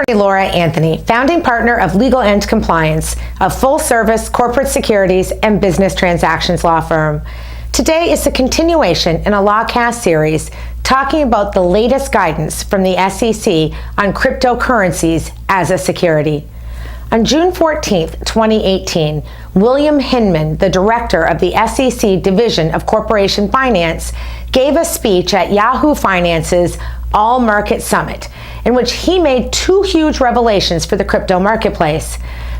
attorney Laura Anthony, founding partner of Legal and Compliance, a full-service corporate securities and business transactions law firm. Today is a continuation in a LawCast series talking about the latest guidance from the SEC on cryptocurrencies as a security. On June 14, 2018, William Hinman, the director of the SEC Division of Corporation Finance, gave a speech at Yahoo Finance's All Market Summit, in which he made two huge revelations for the crypto marketplace.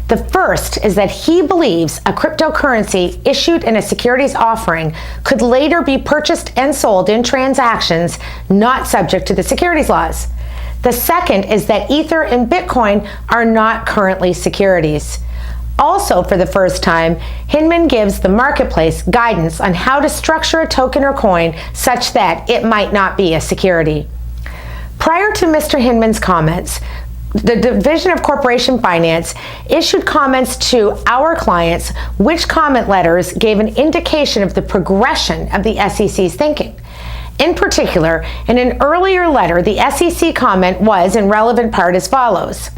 The first is that he believes a cryptocurrency issued in a securities offering could later be purchased and sold in transactions not subject to the securities laws. The second is that Ether and Bitcoin are not currently securities. Also, for the first time, Hinman gives the marketplace guidance on how to structure a token or coin such that it might not be a security. Prior to Mr. Hinman's comments, the Division of Corporation Finance issued comments to our clients, which comment letters gave an indication of the progression of the SEC's thinking. In particular, in an earlier letter, the SEC comment was, in relevant part, as follows.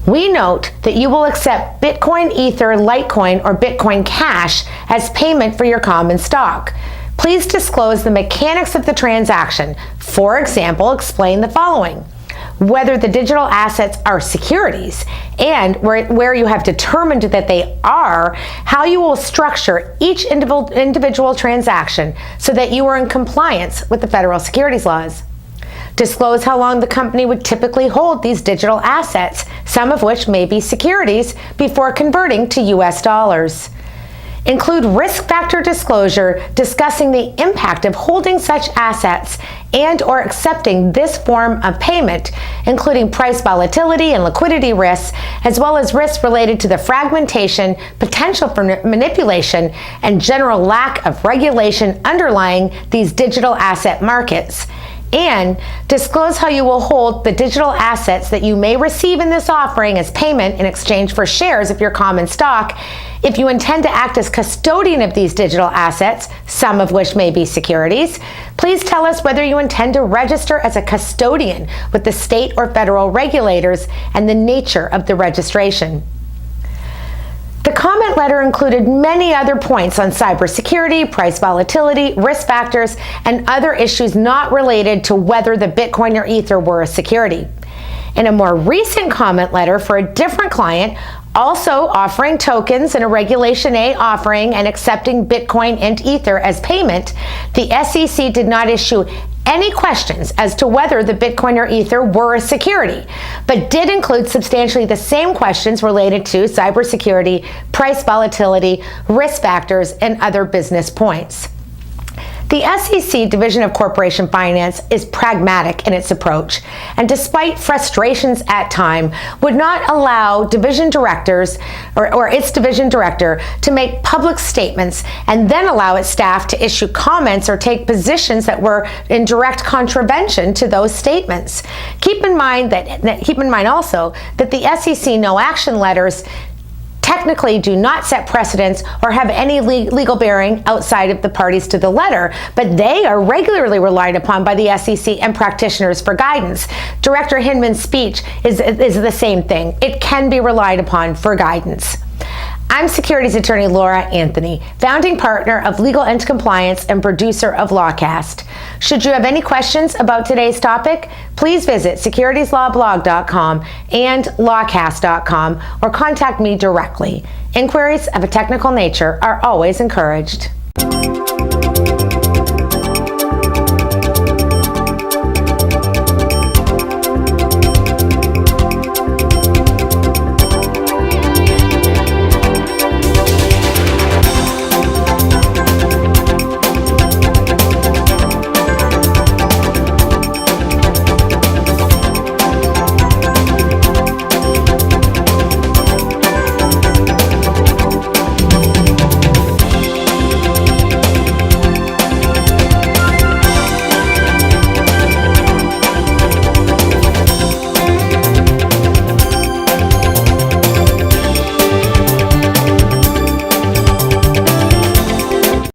We note that you will accept Bitcoin, Ether, Litecoin, or Bitcoin Cash as payment for your common stock. Please disclose the mechanics of the transaction. For example, explain the following. Whether the digital assets are securities and where you have determined that they are, how you will structure each individual transaction so that you are in compliance with the federal securities laws. Disclose how long the company would typically hold these digital assets, some of which may be securities, before converting to US dollars. Include risk factor disclosure discussing the impact of holding such assets and or accepting this form of payment, including price volatility and liquidity risks, as well as risks related to the fragmentation, potential for manipulation, and general lack of regulation underlying these digital asset markets. And disclose how you will hold the digital assets that you may receive in this offering as payment in exchange for shares of your common stock. If you intend to act as custodian of these digital assets, some of which may be securities, please tell us whether you intend to register as a custodian with the state or federal regulators and the nature of the registration. The comment letter included many other points on cybersecurity, price volatility, risk factors, and other issues not related to whether the Bitcoin or Ether were a security. In a more recent comment letter for a different client, also offering tokens in a Regulation A offering and accepting Bitcoin and Ether as payment, the SEC did not issue any questions as to whether the Bitcoin or Ether were a security, but did include substantially the same questions related to cybersecurity, price volatility, risk factors, and other business points. The SEC Division of Corporation Finance is pragmatic in its approach, and despite frustrations at times, would not allow division directors or its division director to make public statements and then allow its staff to issue comments or take positions that were in direct contravention to those statements. Keep in mind also that the SEC no action letters technically do not set precedents or have any legal bearing outside of the parties to the letter, but they are regularly relied upon by the SEC and practitioners for guidance. Director Hinman's speech is the same thing. It can be relied upon for guidance. I'm securities attorney Laura Anthony, founding partner of Legal and Compliance and producer of LawCast. Should you have any questions about today's topic, please visit securitieslawblog.com and lawcast.com or contact me directly. Inquiries of a technical nature are always encouraged.